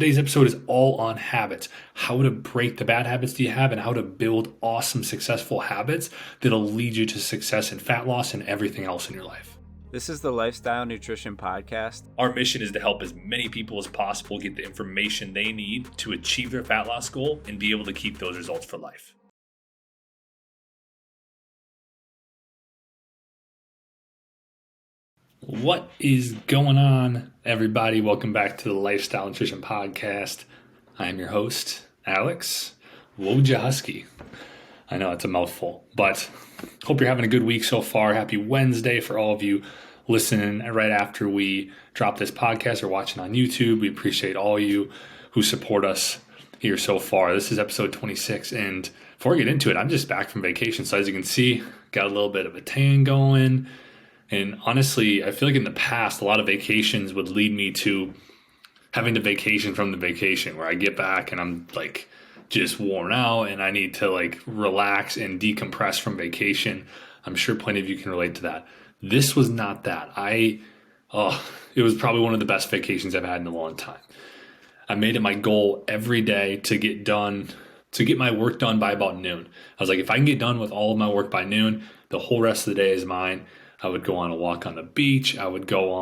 Today's episode is all on habits, how to break the bad habits that you have and how to build awesome, successful habits that'll lead you to success in fat loss and everything else in your life. This is the Lifestyle Nutrition Podcast. Our mission is to help as many people as possible get the information they need to achieve their fat loss goal and be able to keep those results for life. What is going on, everybody? Welcome back to the Lifestyle Nutrition Podcast. I am your host, Alex Wojciechowski. I know it's a mouthful, but hope you're having a good week so far. Happy Wednesday for all of you listening right after we drop this podcast or watching on YouTube. We appreciate all you who support us here so far. This is episode 26, and before I get into it, I'm just back from vacation. So as you can see, got a little bit of a tan going. And honestly, I feel like in the past, a lot of vacations would lead me to having to vacation from the vacation, where I get back and I'm like just worn out and I need to like relax and decompress from vacation. I'm sure plenty of you can relate to that. This was not that. It was probably one of the best vacations I've had in a long time. I made it my goal every day to get my work done by about noon. I was like, if I can get done with all of my work by noon, the whole rest of the day is mine. I would go on a walk on the beach. I would go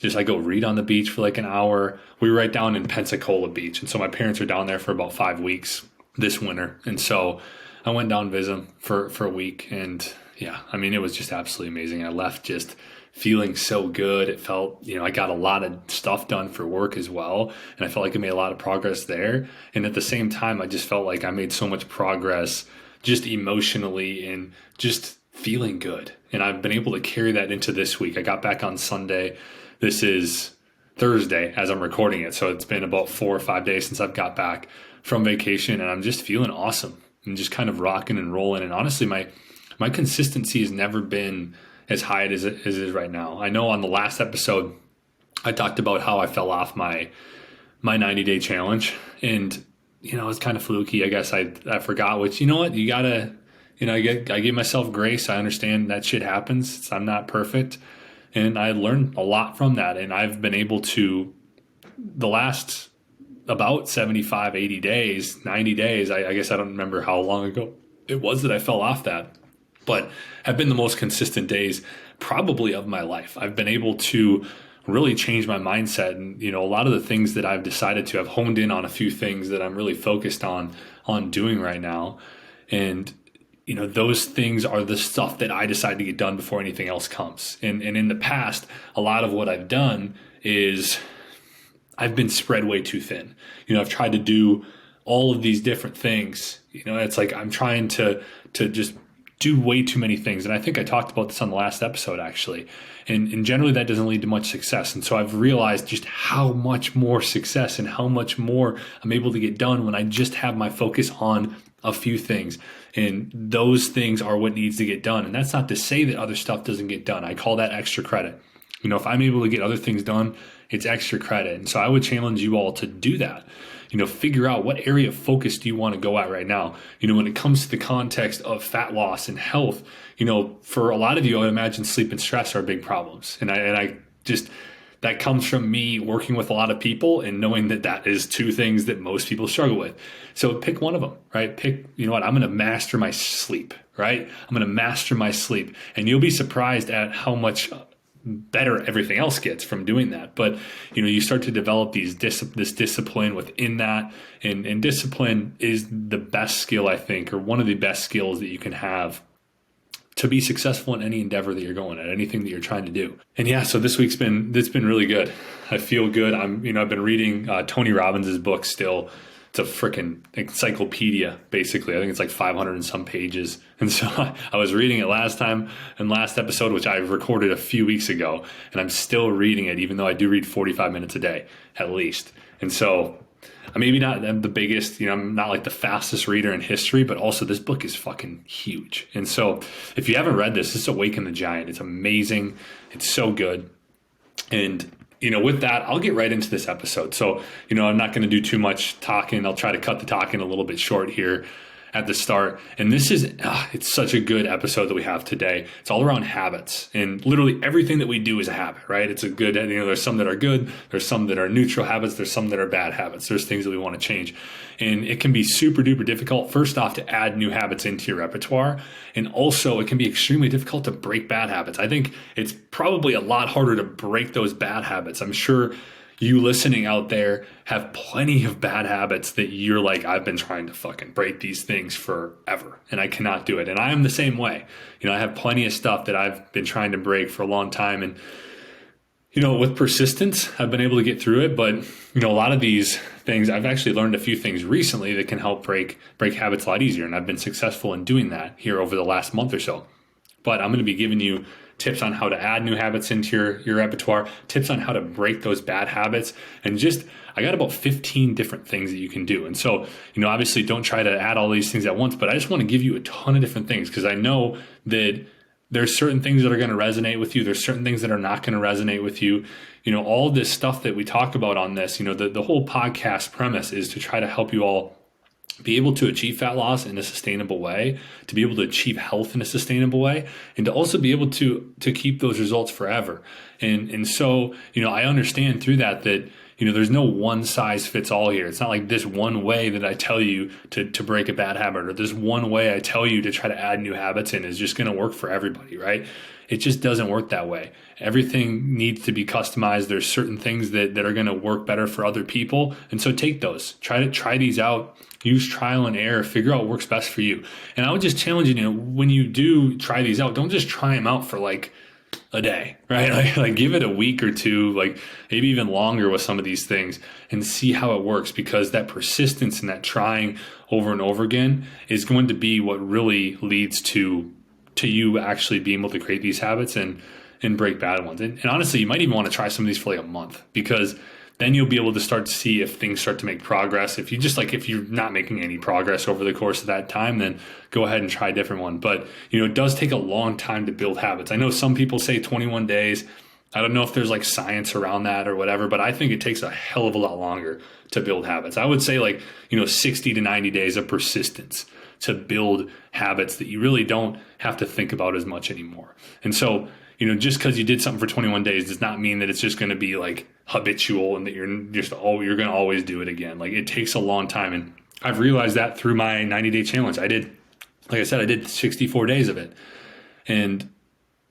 read on the beach for like an hour. We were right down in Pensacola Beach. And so my parents were down there for about 5 weeks this winter. And so I went down and visit them for a week. And yeah, I mean, it was just absolutely amazing. I left just feeling so good. It felt, I got a lot of stuff done for work as well. And I felt like I made a lot of progress there. And at the same time, I just felt like I made so much progress just emotionally and just feeling good. And I've been able to carry that into this week. I got back on Sunday. This is Thursday as I'm recording it. So it's been about 4 or 5 days since I've got back from vacation, and I'm just feeling awesome and just kind of rocking and rolling. And honestly, my consistency has never been as high as it is right now. I know on the last episode, I talked about how I fell off my 90-day challenge, and it's kind of fluky. I guess I forgot, which, you know what, you gotta, I give myself grace. I understand that shit happens. I'm not perfect. And I learned a lot from that. And I've been able to, the last about 75, 80 days, 90 days, I guess I don't remember how long ago it was that I fell off that, but have been the most consistent days probably of my life. I've been able to really change my mindset. And, a lot of the things that I've decided to, I've honed in on a few things that I'm really focused on doing right now. And those things are the stuff that I decide to get done before anything else comes. And in the past, a lot of what I've done is I've been spread way too thin. I've tried to do all of these different things. It's like I'm trying to just do way too many things. And I think I talked about this on the last episode, actually. And generally that doesn't lead to much success. And so I've realized just how much more success and how much more I'm able to get done when I just have my focus on a few things. And those things are what needs to get done. And that's not to say that other stuff doesn't get done. I call that extra credit. If I'm able to get other things done, it's extra credit. And so I would challenge you all to do that. Figure out what area of focus do you want to go at right now. When it comes to the context of fat loss and health, for a lot of you, I would imagine sleep and stress are big problems. And I just, that comes from me working with a lot of people and knowing that is two things that most people struggle with. So pick one of them, right? I'm going to master my sleep, right? I'm going to master my sleep. And you'll be surprised at how much better everything else gets from doing that. But, you start to develop this discipline within that. And discipline is the best skill, I think, or one of the best skills that you can have to be successful in any endeavor that you're going at, anything that you're trying to do. And yeah, so this week's been really good. I feel good. I've been reading Tony Robbins' book still. It's a freaking encyclopedia, basically. I think it's like 500 and some pages. And so I was reading it last episode, which I recorded a few weeks ago, and I'm still reading it, even though I do read 45 minutes a day, at least. And so I'm maybe not the biggest, I'm not like the fastest reader in history, but also this book is fucking huge. And so if you haven't read this is Awaken the Giant. It's amazing. It's so good. And with that, I'll get right into this episode. So, I'm not going to do too much talking. I'll try to cut the talking a little bit short here at the start. And this is, it's such a good episode that we have today. It's all around habits, and literally everything that we do is a habit, right? It's a good, there's some that are good. There's some that are neutral habits. There's some that are bad habits. There's things that we want to change. And it can be super duper difficult, first off, to add new habits into your repertoire. And also it can be extremely difficult to break bad habits. I think it's probably a lot harder to break those bad habits. I'm sure you listening out there have plenty of bad habits that you're like, I've been trying to fucking break these things forever and I cannot do it. And I am the same way. I have plenty of stuff that I've been trying to break for a long time. And, with persistence, I've been able to get through it. But, a lot of these things, I've actually learned a few things recently that can help break habits a lot easier. And I've been successful in doing that here over the last month or so. But I'm going to be giving you tips on how to add new habits into your repertoire, tips on how to break those bad habits, and I got about 15 different things that you can do. And so, obviously don't try to add all these things at once, but I just want to give you a ton of different things because I know that there's certain things that are going to resonate with you. There's certain things that are not going to resonate with you. All this stuff that we talk about on this, the whole podcast premise is to try to help you all be able to achieve fat loss in a sustainable way, to be able to achieve health in a sustainable way, and to also be able to keep those results forever. And so, I understand through that there's no one size fits all here. It's not like this one way that I tell you to break a bad habit, or this one way I tell you to try to add new habits in is just going to work for everybody, right? It just doesn't work that way. Everything needs to be customized. There's certain things that are going to work better for other people. And so take those, try these out, use trial and error, figure out what works best for you. And I would just challenge you, when you do try these out, don't just try them out for like a day, right? Like give it a week or two, like maybe even longer with some of these things and see how it works, because that persistence and that trying over and over again is going to be what really leads to you actually being able to create these habits and break bad ones. And honestly, you might even want to try some of these for like a month, because then you'll be able to start to see if things start to make progress. If you're not making any progress over the course of that time, then go ahead and try a different one. But, it does take a long time to build habits. I know some people say 21 days. I don't know if there's like science around that or whatever, but I think it takes a hell of a lot longer to build habits. I would say 60 to 90 days of persistence to build habits that you really don't have to think about as much anymore. And so, just because you did something for 21 days does not mean that it's just going to be like habitual and that you're going to always do it again. Like, it takes a long time. And I've realized that through my 90-day challenge. I did 64 days of it. And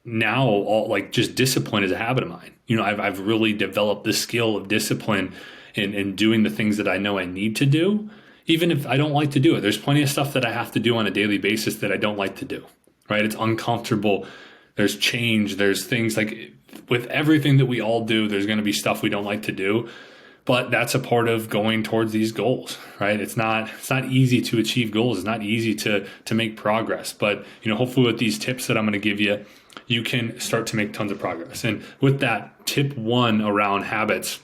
now just discipline is a habit of mine. I've really developed the skill of discipline in doing the things that I know I need to do, even if I don't like to do it. There's plenty of stuff that I have to do on a daily basis that I don't like to do, right? It's uncomfortable. There's change. There's things like with everything that we all do, there's going to be stuff we don't like to do, but that's a part of going towards these goals, right? It's not easy to achieve goals. It's not easy to make progress, but hopefully with these tips that I'm going to give you, you can start to make tons of progress. And with that, tip 1 around habits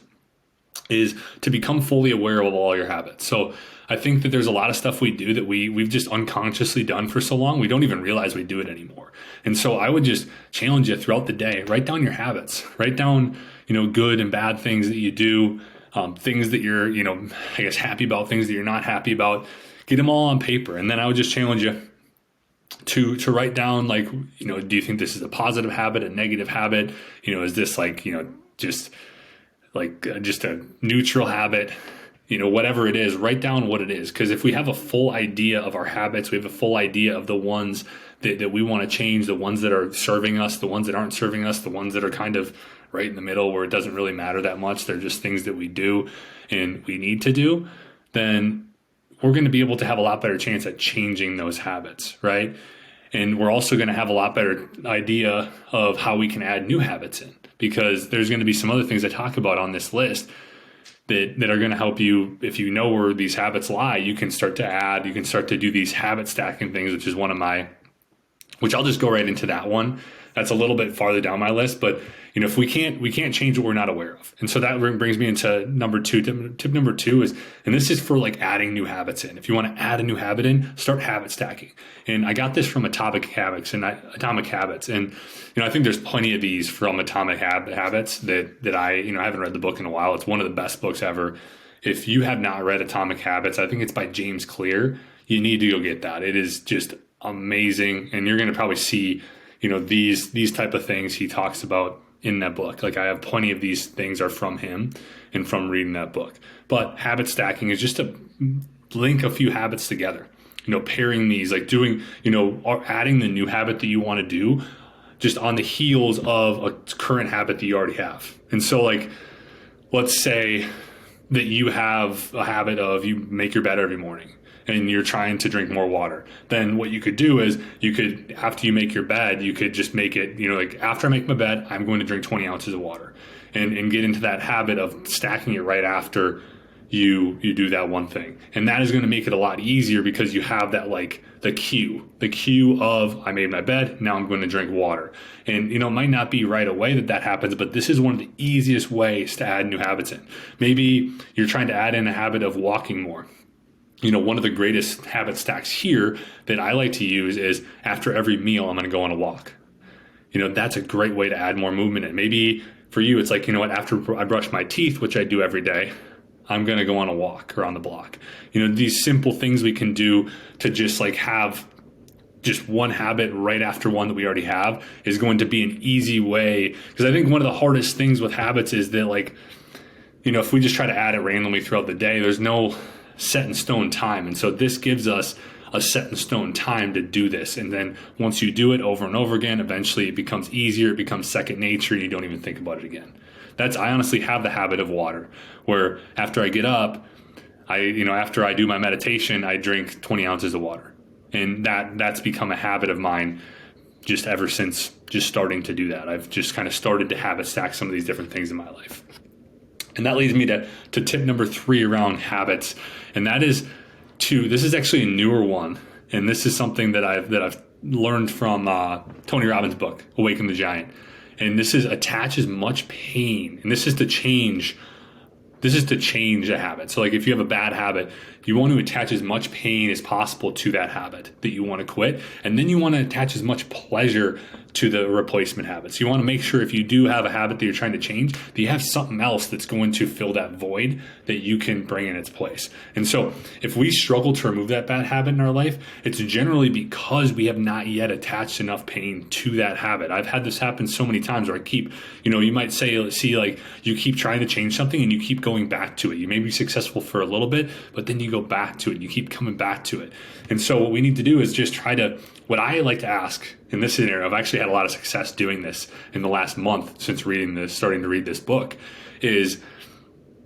is to become fully aware of all your habits. So I think that there's a lot of stuff we do that we've just unconsciously done for so long, we don't even realize we do it anymore. And so I would just challenge you throughout the day, write down your habits, write down, good and bad things that you do, things that you're, happy about, things that you're not happy about, get them all on paper. And then I would just challenge you to write down, do you think this is a positive habit, a negative habit? Is this just a neutral habit? Whatever it is, write down what it is. Because if we have a full idea of our habits, we have a full idea of the ones that we want to change, the ones that are serving us, the ones that aren't serving us, the ones that are kind of right in the middle where it doesn't really matter that much, they're just things that we do and we need to do, then we're going to be able to have a lot better chance at changing those habits, right? And we're also going to have a lot better idea of how we can add new habits in, because there's going to be some other things I talk about on this list that are going to help you. If you know where these habits lie, you can start to do these habit stacking things, which is which I'll just go right into that one. That's a little bit farther down my list, but if we can't change what we're not aware of. And so that brings me into number 2. Tip number 2 is, and this is for adding new habits in. If you want to add a new habit in, start habit stacking. And I got this from Atomic Habits. And I think there's plenty of these from Atomic Habits that I haven't read the book in a while. It's one of the best books ever. If you have not read Atomic Habits, I think it's by James Clear. you need to go get that. It is just amazing. And you're going to probably see, these type of things he talks about in that book. Like I have plenty of these things are from him and from reading that book. But habit stacking is just to link a few habits together, pairing these, like doing, or adding the new habit that you want to do just on the heels of a current habit that you already have. And so like, let's say that you have a habit of you make your bed every morning and you're trying to drink more water. Then what you could do is you could, after you make your bed, you could just make it, like after I make my bed, I'm going to drink 20 ounces of water and get into that habit of stacking it right after you do that one thing. And that is going to make it a lot easier because you have that, like the cue of I made my bed, now I'm going to drink water. And it might not be right away that happens, but this is one of the easiest ways to add new habits in. Maybe you're trying to add in a habit of walking more. One of the greatest habit stacks here that I like to use is after every meal, I'm going to go on a walk. That's a great way to add more movement in. Maybe for you, it's like, after I brush my teeth, which I do every day, I'm going to go on a walk around the block. These simple things we can do to just like have just one habit right after one that we already have is going to be an easy way. Because I think one of the hardest things with habits is that like, if we just try to add it randomly throughout the day, there's no set in stone time. And so this gives us a set in stone time to do this. And then once you do it over and over again, eventually it becomes easier, it becomes second nature, and you don't even think about it again. I honestly have the habit of water where after I get up, after I do my meditation, I drink 20 ounces of water. And that's become a habit of mine just ever since just starting to do that. I've just kind of started to habit stack some of these different things in my life. And that leads me to tip number 3 around habits. And that is this is actually a newer one. And this is something that I've learned from Tony Robbins' book, Awaken the Giant. And this is attach as much pain. And this is to change a habit. So like if you have a bad habit, you want to attach as much pain as possible to that habit that you want to quit. And then you want to attach as much pleasure to the replacement habits. You want to make sure if you do have a habit that you're trying to change, that you have something else that's going to fill that void that you can bring in its place. And so if we struggle to remove that bad habit in our life, it's generally because we have not yet attached enough pain to that habit. I've had this happen so many times where I keep, you might see like you keep trying to change something and you keep going back to it. You may be successful for a little bit, but then you go back to it and you keep coming back to it. And so what we need to do is just what I like to ask in this scenario, I've actually had a lot of success doing this in the last month since starting to read this book, is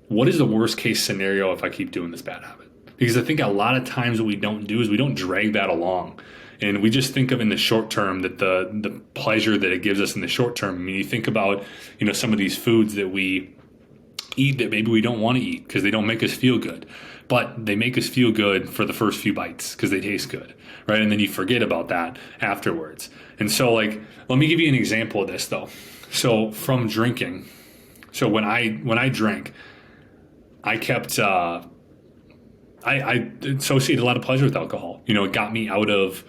what is the worst case scenario if I keep doing this bad habit? Because I think a lot of times what we don't do is we don't drag that along. And we just think of in the short term that the pleasure that it gives us in the short term. I mean, you think about, some of these foods that we eat that maybe we don't want to eat because they don't make us feel good. But they make us feel good for the first few bites because they taste good, right? And then you forget about that afterwards. And so let me give you an example of this though. So from drinking, so when I drank, I kept, I associated a lot of pleasure with alcohol. It got me out of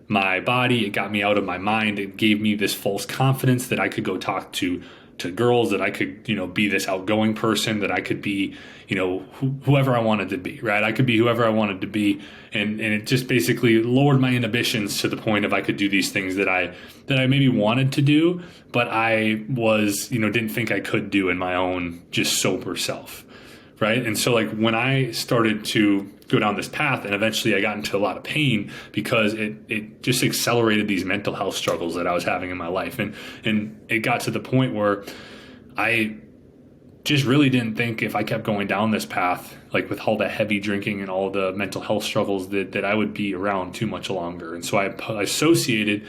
my body. It got me out of my mind. It gave me this false confidence that I could go talk to girls, that I could, be this outgoing person, that I could be, whoever I wanted to be, right? I could be whoever I wanted to be. And it just basically lowered my inhibitions to the point of I could do these things that I maybe wanted to do, but I was, didn't think I could do in my own just sober self. Right. And so when I started to go down this path and eventually I got into a lot of pain because it just accelerated these mental health struggles that I was having in my life. And it got to the point where I just really didn't think if I kept going down this path, like with all the heavy drinking and all the mental health struggles that I would be around too much longer. And so I associated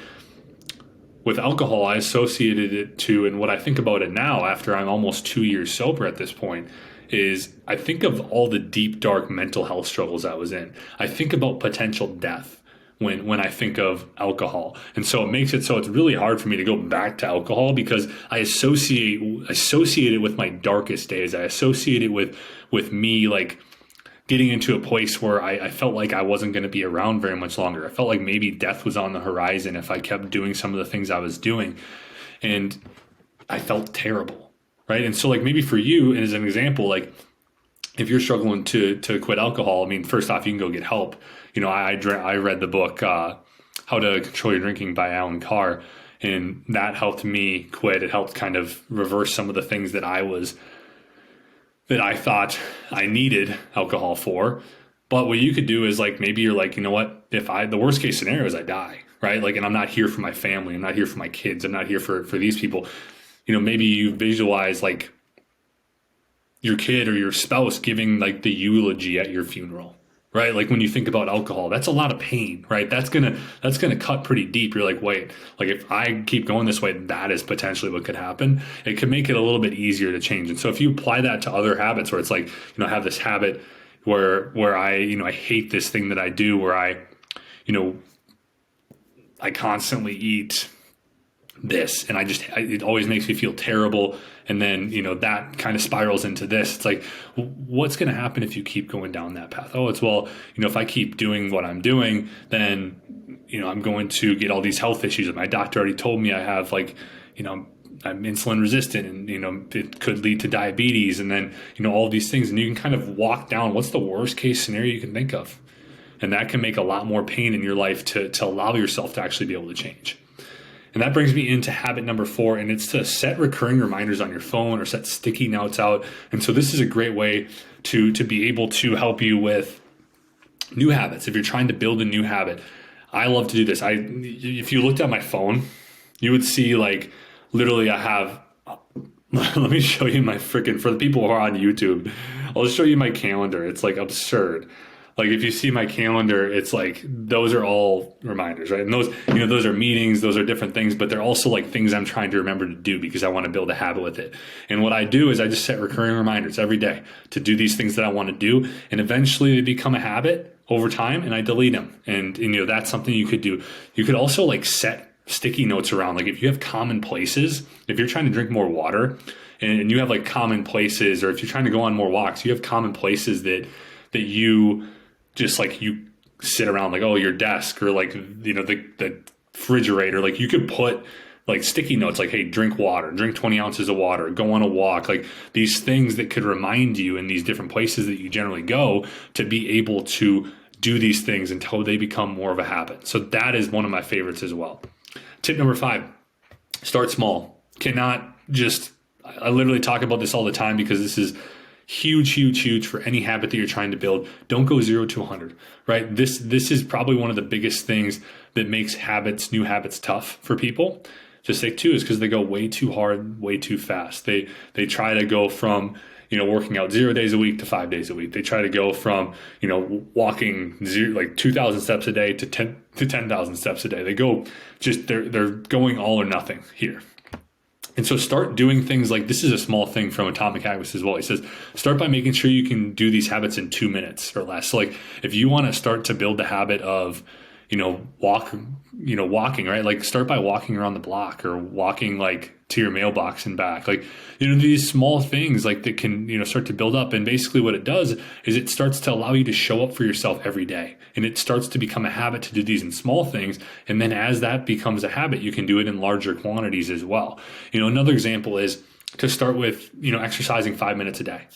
with alcohol, I associated it to, and what I think about it now after I'm almost 2 years sober at this point, is I think of all the deep, dark mental health struggles I was in. I think about potential death when I think of alcohol. And so it makes it so it's really hard for me to go back to alcohol because I associate it with my darkest days. I associate it with me getting into a place where I felt like I wasn't going to be around very much longer. I felt like maybe death was on the horizon if I kept doing some of the things I was doing. And I felt terrible. Right. And so maybe for you, and as an example, if you're struggling to quit alcohol, I mean, first off, you can go get help. I read the book, How to Control Your Drinking by Alan Carr, and that helped me quit. It helped kind of reverse some of the things that I thought I needed alcohol for. But what you could do is like, maybe you're like, you know what, the worst case scenario is I die, right? Like, and I'm not here for my family. I'm not here for my kids. I'm not here for these people. Maybe you visualize like your kid or your spouse giving like the eulogy at your funeral, right? Like when you think about alcohol, that's a lot of pain, right? That's going to cut pretty deep. You're like, wait, like if I keep going this way, that is potentially what could happen. It could make it a little bit easier to change. And so if you apply that to other habits where it's like, I have this habit where I hate this thing that I do, where I constantly eat this, and it always makes me feel terrible. And then, that kind of spirals into this. It's like, what's going to happen if you keep going down that path? Oh, if I keep doing what I'm doing, then, I'm going to get all these health issues. My doctor already told me I have I'm insulin resistant, and, it could lead to diabetes, and then, all these things. And you can kind of walk down what's the worst case scenario you can think of. And that can make a lot more pain in your life to allow yourself to actually be able to change. And that brings me into habit number 4, and it's to set recurring reminders on your phone or set sticky notes out. And so this is a great way to be able to help you with new habits. If you're trying to build a new habit, I love to do this. If you looked at my phone, you would see like literally I have, let me show you my for the people who are on YouTube, I'll show you my calendar. It's like absurd. Like if you see my calendar, it's like, those are all reminders, right? And those are meetings, those are different things, but they're also like things I'm trying to remember to do because I want to build a habit with it. And what I do is I just set recurring reminders every day to do these things that I want to do. And eventually they become a habit over time, and I delete them. And that's something you could do. You could also like set sticky notes around. Like if you have common places, if you're trying to drink more water and you have like common places, or if you're trying to go on more walks, you have common places that you just like you sit around, like, your desk, or like, the refrigerator. Like you could put like sticky notes, like, hey, drink water, drink 20 ounces of water, go on a walk, like these things that could remind you in these different places that you generally go to be able to do these things until they become more of a habit. So that is one of my favorites as well. Tip number 5, start small. I literally talk about this all the time because this is huge for any habit that you're trying to build. Don't go 0 to 100, right? This is probably one of the biggest things that makes new habits tough for people. Just say 2 is because they go way too hard, way too fast. They try to go from, working out 0 days a week to 5 days a week. They try to go from, walking 2,000 steps a day to 10,000 steps a day. They go they're going all or nothing here. And so start doing things like, this is a small thing from Atomic Habits as well. He says, start by making sure you can do these habits in 2 minutes or less. So like if you want to start to build the habit of, walking, right? Like start by walking around the block or walking like to your mailbox and back. Like, these small things like that can, start to build up. And basically what it does is it starts to allow you to show up for yourself every day. And it starts to become a habit to do these in small things. And then as that becomes a habit, you can do it in larger quantities as well. Another example is to start with, exercising 5 minutes a day.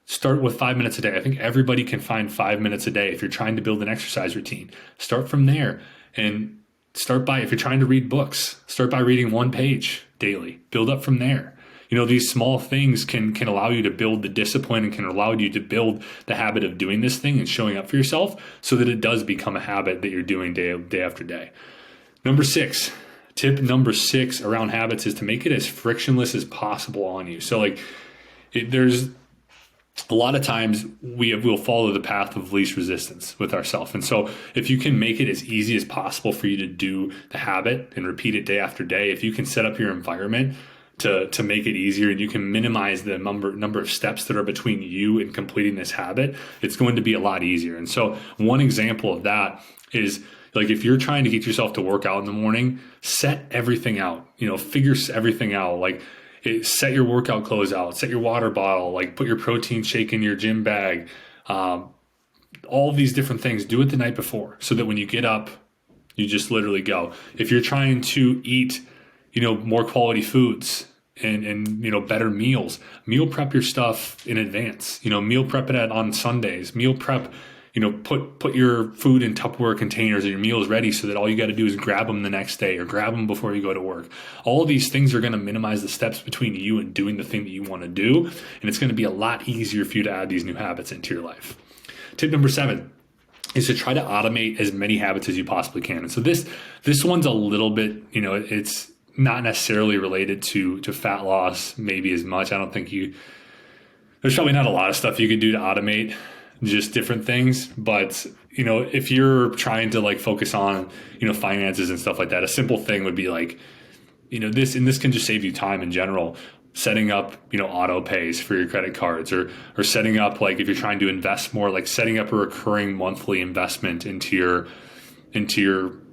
Start with 5 minutes a day. I think everybody can find 5 minutes a day if you're trying to build an exercise routine. Start from there, and if you're trying to read books, start by reading 1 page daily. Build up from there. These small things can allow you to build the discipline and can allow you to build the habit of doing this thing and showing up for yourself so that it does become a habit that you're doing day after day. Tip number 6 around habits is to make it as frictionless as possible on you. So there's a lot of times we'll follow the path of least resistance with ourselves. And so if you can make it as easy as possible for you to do the habit and repeat it day after day, if you can set up your environment to make it easier and you can minimize the number of steps that are between you and completing this habit, it's going to be a lot easier. And so one example of that is like if you're trying to get yourself to work out in the morning, set everything out, figure everything out. Like set your workout clothes out, set your water bottle, like put your protein shake in your gym bag, all these different things. Do it the night before so that when you get up, you just literally go. If you're trying to eat, more quality foods and better meals. Meal prep your stuff in advance. Meal prep it on Sundays. Meal prep, put your food in Tupperware containers and your meals ready so that all you got to do is grab them the next day or grab them before you go to work. All of these things are going to minimize the steps between you and doing the thing that you want to do, and it's going to be a lot easier for you to add these new habits into your life. Tip number 7 is to try to automate as many habits as you possibly can. And so this one's a little bit, it's not necessarily related to fat loss maybe as much. I don't think there's probably not a lot of stuff you could do to automate just different things. But, if you're trying to like focus on, finances and stuff like that, a simple thing would be like, this can just save you time in general. Setting up, auto pays for your credit cards or setting up, like if you're trying to invest more, like setting up a recurring monthly investment into your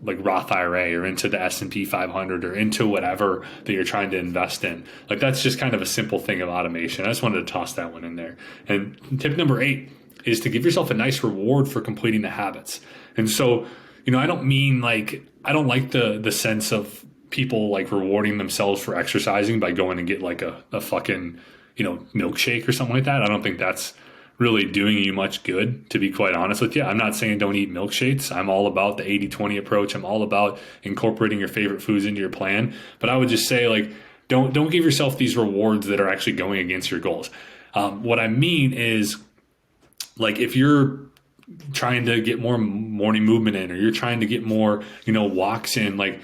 like Roth IRA or into the S&P 500 or into whatever that you're trying to invest in. Like that's just kind of a simple thing of automation. I just wanted to toss that one in there. And tip number 8 is to give yourself a nice reward for completing the habits. And so, I don't mean like, I don't like the sense of people like rewarding themselves for exercising by going and get like a fucking, milkshake or something like that. I don't think that's really doing you much good, to be quite honest with you. I'm not saying don't eat milkshakes. I'm all about the 80-20 approach. I'm all about incorporating your favorite foods into your plan. But I would just say like, don't give yourself these rewards that are actually going against your goals. What I mean is like if you're trying to get more morning movement in, or you're trying to get more, walks in, like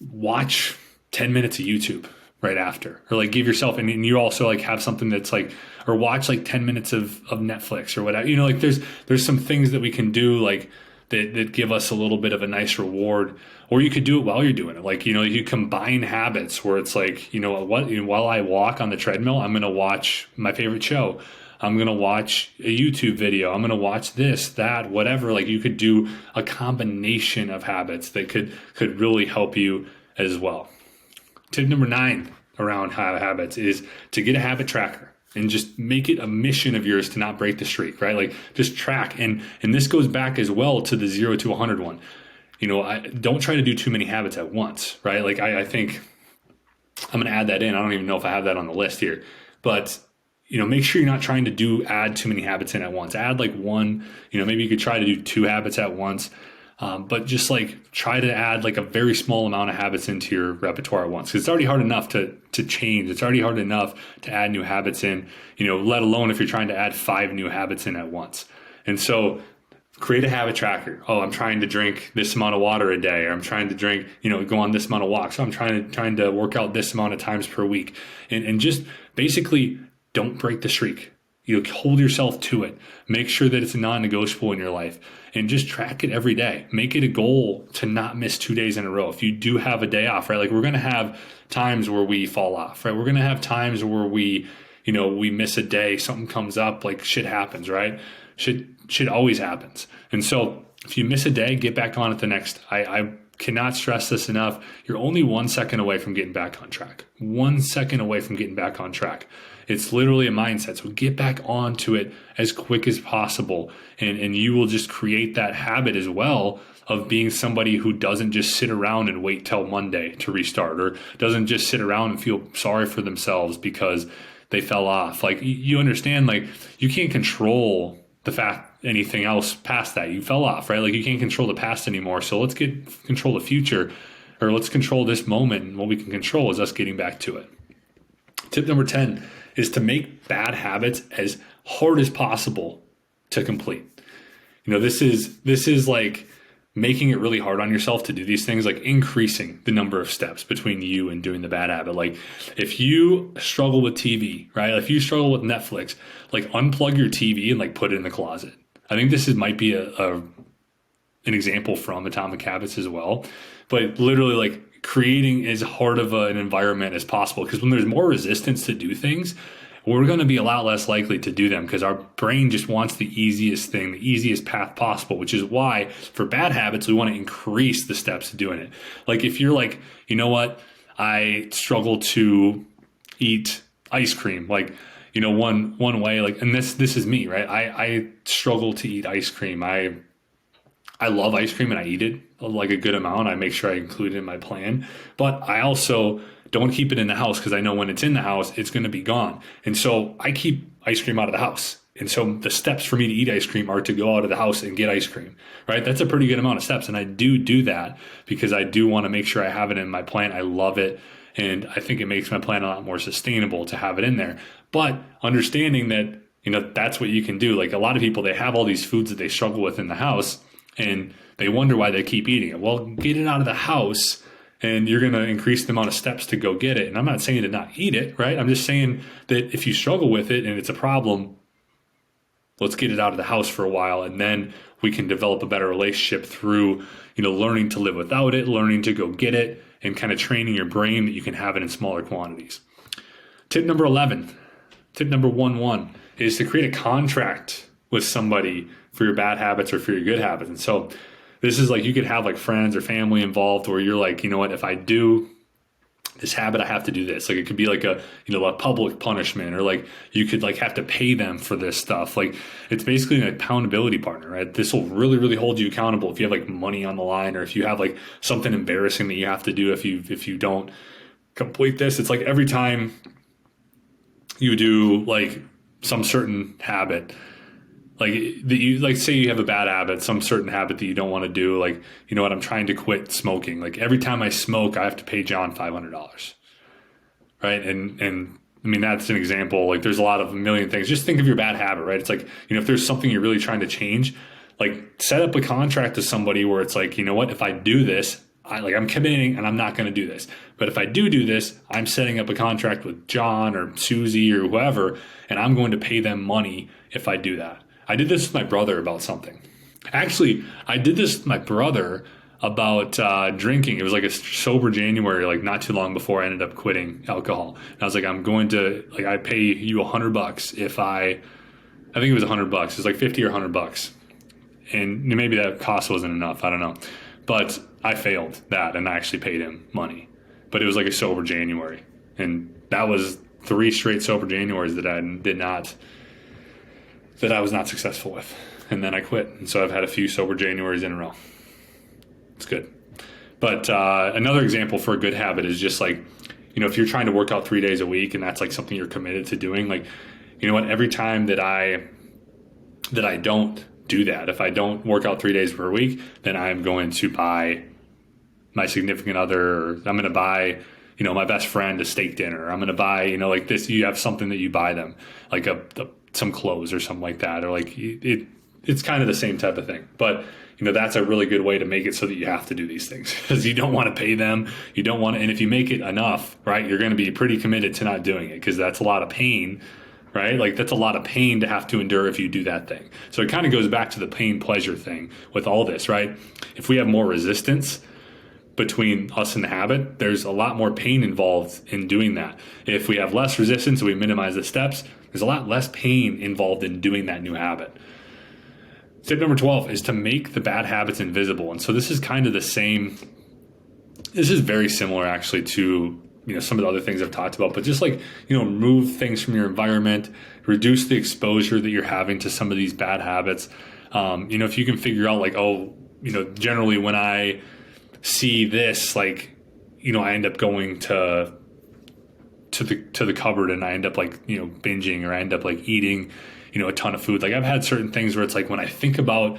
watch 10 minutes of YouTube right after, or like give yourself, and you also like have something that's like, or watch like 10 minutes of Netflix or whatever, like there's some things that we can do like that give us a little bit of a nice reward, or you could do it while you're doing it. Like, you combine habits where it's like, while I walk on the treadmill, I'm going to watch my favorite show. I'm going to watch a YouTube video. I'm going to watch this, that, whatever. Like you could do a combination of habits that could really help you as well. Tip number 9 around habits is to get a habit tracker and just make it a mission of yours to not break the streak, right? Like just track. And this goes back as well to the 0 to 100 one. Don't try to do too many habits at once, right? Like I think I'm going to add that in. I don't even know if I have that on the list here, but make sure you're not trying to add too many habits in at once. Add like one, maybe you could try to do 2 habits at once, but just like try to add like a very small amount of habits into your repertoire at once. Because it's already hard enough to change. It's already hard enough to add new habits in, let alone if you're trying to add 5 new habits in at once. And so create a habit tracker. Oh, I'm trying to drink this amount of water a day, or I'm trying to drink, go on this amount of walks. So I'm trying to work out this amount of times per week, and just basically don't break the streak. Hold yourself to it. Make sure that it's non-negotiable in your life, and just track it every day. Make it a goal to not miss 2 days in a row. If you do have a day off, right? Like we're going to have times where we fall off, right? We're going to have times where we miss a day, something comes up, like shit happens, right? Shit always happens. And so if you miss a day, get back on it the next. I cannot stress this enough. You're only 1 second away from getting back on track. 1 second away from getting back on track. It's literally a mindset. So get back onto it as quick as possible. And you will just create that habit as well of being somebody who doesn't just sit around and wait till Monday to restart, or doesn't just sit around and feel sorry for themselves because they fell off. Like you understand, like you can't control the fact anything else past that. You fell off, right? Like you can't control the past anymore. So let's control the future, or let's control this moment. And what we can control is us getting back to it. Tip number 10 is to make bad habits as hard as possible to complete. This is like making it really hard on yourself to do these things, like increasing the number of steps between you and doing the bad habit. Like if you struggle with TV, right? If you struggle with Netflix, like unplug your TV and like put it in the closet. I think this might be an example from Atomic Habits as well, but literally like creating as hard of an environment as possible. Because when there's more resistance to do things, we're going to be a lot less likely to do them, because our brain just wants the easiest thing, the easiest path possible, which is why for bad habits, we want to increase the steps to doing it. Like if you're like, you know what, I struggle to eat ice cream, like, one way, like, and this is me, right? I struggle to eat ice cream. I love ice cream and I eat it like a good amount. I make sure I include it in my plan, but I also don't keep it in the house because I know when it's in the house, it's going to be gone. And so I keep ice cream out of the house. And so the steps for me to eat ice cream are to go out of the house and get ice cream, right? That's a pretty good amount of steps. And I do that because I do want to make sure I have it in my plan. I love it. And I think it makes my plan a lot more sustainable to have it in there. But understanding that, that's what you can do. Like a lot of people, they have all these foods that they struggle with in the house and they wonder why they keep eating it. Well, get it out of the house and you're going to increase the amount of steps to go get it. And I'm not saying to not eat it, right? I'm just saying that if you struggle with it and it's a problem, let's get it out of the house for a while, and then we can develop a better relationship through, learning to live without it, learning to go get it, and kind of training your brain that you can have it in smaller quantities. Tip number 11, tip number 1 is to create a contract with somebody for your bad habits or for your good habits. And so this is like you could have like friends or family involved where you're like, if I do this habit, I have to do this. Like it could be like a public punishment, or like you could like have to pay them for this stuff. Like it's basically an accountability partner, right? This will really, really hold you accountable if you have like money on the line, or if you have like something embarrassing that you have to do if you don't complete this. It's like every time you do like some certain habit, like that you like say you have a bad habit, some certain habit that you don't want to do, like, I'm trying to quit smoking. Like every time I smoke, I have to pay John $500. Right. And I mean, that's an example. Like there's a million things. Just think of your bad habit, right? It's like, if there's something you're really trying to change, like set up a contract to somebody where it's like, if I do this, I'm committing and I'm not going to do this. But if I do this, I'm setting up a contract with John or Susie or whoever, and I'm going to pay them money if I do that. I did this with my brother about something. Actually, I did this with my brother about drinking. It was like a sober January, like not too long before I ended up quitting alcohol. And I was like, I'm going to, like, I pay you $100 if I think it was $100. It was like 50 or $100. And maybe that cost wasn't enough. I don't know. But I failed that and I actually paid him money. But it was like a sober January. And that was 3 straight sober Januaries that I was not successful with. And then I quit. And so I've had a few sober Januaries in a row. It's good. But another example for a good habit is just like, if you're trying to work out 3 days a week and that's like something you're committed to doing, like, every time that I don't do that, if I don't work out 3 days per week, then I'm going to buy my significant other, or I'm going to buy, my best friend a steak dinner. I'm going to buy, like this, you have something that you buy them, like some clothes or something like that, or like it's kind of the same type of thing. But that's a really good way to make it so that you have to do these things, because you don't want to pay them, you don't want to, and if you make it enough, right, you're going to be pretty committed to not doing it, because that's a lot of pain, right? Like that's a lot of pain to have to endure if you do that thing. So it kind of goes back to the pain pleasure thing with all this, right? If we have more resistance between us and the habit, there's a lot more pain involved in doing that. If we have less resistance and we minimize the steps, there's a lot less pain involved in doing that new habit. Tip number 12 is to make the bad habits invisible. And so this is kind of the same. This is very similar actually to, some of the other things I've talked about, but just like, remove things from your environment, reduce the exposure that you're having to some of these bad habits. If you can figure out like, generally when I see this, like, I end up going to the cupboard and I end up like, binging, or I end up like eating, a ton of food. Like I've had certain things where it's like, when I think about,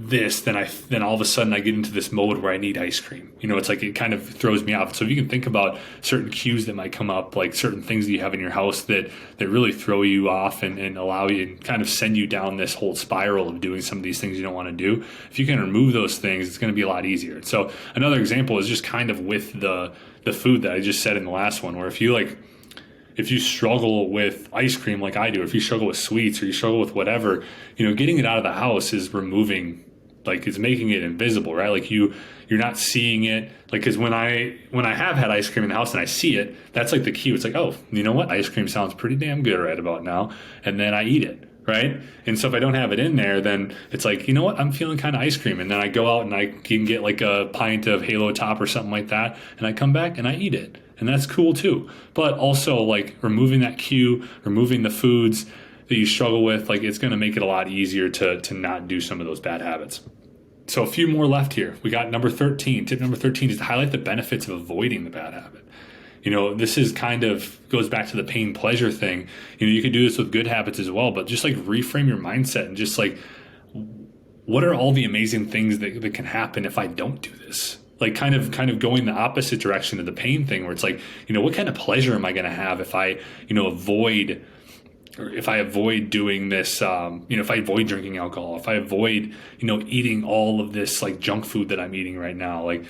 this, then all of a sudden I get into this mode where I need ice cream. It's like, it kind of throws me off. So if you can think about certain cues that might come up, like certain things that you have in your house that really throw you off and allow you and kind of send you down this whole spiral of doing some of these things you don't want to do. If you can remove those things, it's going to be a lot easier. So another example is just kind of with the food that I just said in the last one, where if you struggle with ice cream like I do, or if you struggle with sweets, or you struggle with whatever, getting it out of the house is removing, like it's making it invisible, right? Like you're not seeing it. Like, cause when I have had ice cream in the house and I see it, that's like the cue. It's like, oh, you know what? Ice cream sounds pretty damn good right about now. And then I eat it. Right. And so if I don't have it in there, then it's like, you know what? I'm feeling kind of ice cream. And then I go out and I can get like a pint of Halo Top or something like that. And I come back and I eat it. And that's cool too. But also like removing that cue, removing the foods that you struggle with, like it's going to make it a lot easier to not do some of those bad habits. So a few more left here. We got number 13. Tip number 13 is to highlight the benefits of avoiding the bad habit. This is kind of goes back to the pain pleasure thing. You can do this with good habits as well, but just like reframe your mindset and just like, what are all the amazing things that can happen if I don't do this? Like kind of going the opposite direction of the pain thing, where it's like, what kind of pleasure am I going to have if I, avoid, or if I avoid doing this, if I avoid drinking alcohol, if I avoid, eating all of this like junk food that I'm eating right now, like,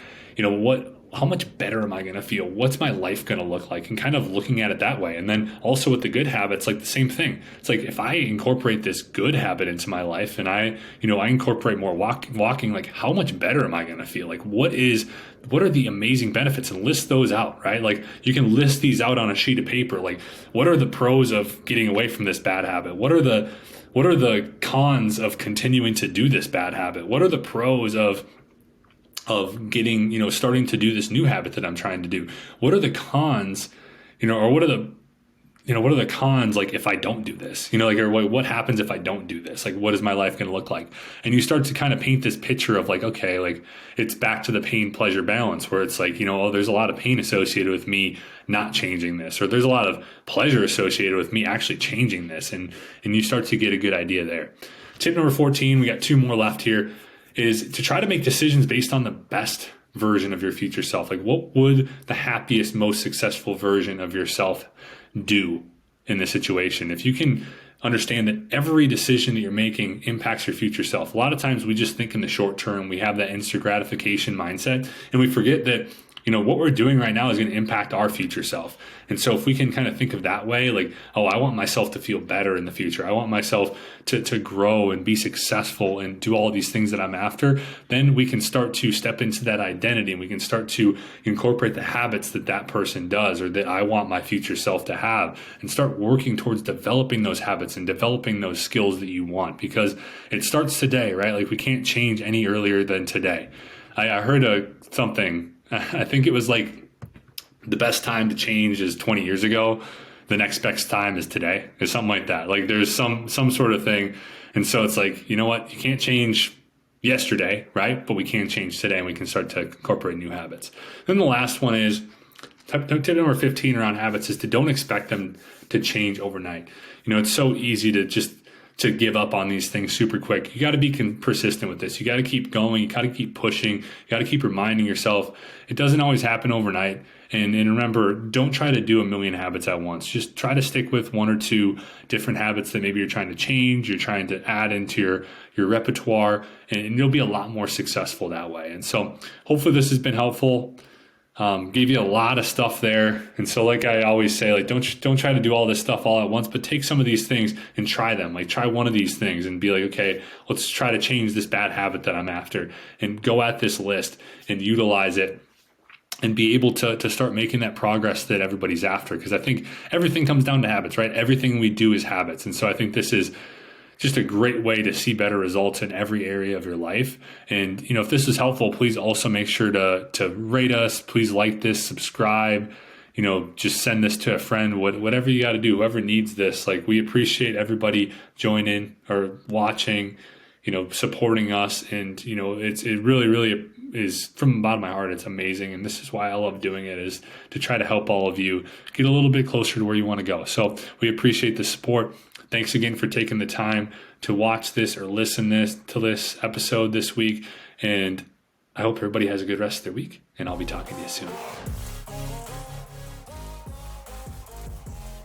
how much better am I going to feel? What's my life going to look like? And kind of looking at it that way. And then also with the good habits, like the same thing. It's like, if I incorporate this good habit into my life and I incorporate more walking, like how much better am I going to feel? Like what are the amazing benefits, and list those out, right? Like you can list these out on a sheet of paper. Like what are the pros of getting away from this bad habit? What are the cons of continuing to do this bad habit? What are the pros of getting, starting to do this new habit that I'm trying to do? What are the cons, or what are the cons, like if I don't do this, or what happens if I don't do this? Like, what is my life going to look like? And you start to kind of paint this picture of like, okay, like it's back to the pain pleasure balance, where it's like, there's a lot of pain associated with me not changing this, or there's a lot of pleasure associated with me actually changing this. And you start to get a good idea there. Tip number 14, we got 2 more left here, is to try to make decisions based on the best version of your future self. Like what would the happiest, most successful version of yourself do in this situation? If you can understand that every decision that you're making impacts your future self. A lot of times we just think in the short term, we have that instant gratification mindset, and we forget that what we're doing right now is going to impact our future self. And so if we can kind of think of that way, like, oh, I want myself to feel better in the future. I want myself to grow and be successful and do all these things that I'm after. Then we can start to step into that identity, and we can start to incorporate the habits that person does, or that I want my future self to have, and start working towards developing those habits and developing those skills that you want, because it starts today, right? Like we can't change any earlier than today. I heard something. I think it was like the best time to change is 20 years ago. The next best time is today. It's something like that. Like there's some sort of thing. And so it's like, you can't change yesterday, right? But we can change today, and we can start to incorporate new habits. Then the last one is tip number 15 around habits is to don't expect them to change overnight. It's so easy to give up on these things super quick. You got to be persistent with this. You got to keep going. You got to keep pushing. You got to keep reminding yourself it doesn't always happen overnight. And remember, don't try to do a million habits at once. Just try to stick with 1 or 2 different habits that maybe you're trying to change, you're trying to add into your repertoire, and you'll be a lot more successful that way. And so hopefully this has been helpful. Gave you a lot of stuff there. And so like I always say, like, don't try to do all this stuff all at once, but take some of these things and try them. Like try one of these things and be like, okay, let's try to change this bad habit that I'm after, and go at this list and utilize it and be able to start making that progress that everybody's after. Because I think everything comes down to habits, right? Everything we do is habits. And so I think this is just a great way to see better results in every area of your life. And, if this is helpful, please also make sure to rate us. Please like this, subscribe, just send this to a friend, whatever you got to do, whoever needs this. Like, we appreciate everybody joining or watching, supporting us. And, it really, really is, from the bottom of my heart, it's amazing. And this is why I love doing it, is to try to help all of you get a little bit closer to where you want to go. So we appreciate the support. Thanks again for taking the time to watch this or listen to this episode this week. And I hope everybody has a good rest of their week, and I'll be talking to you soon.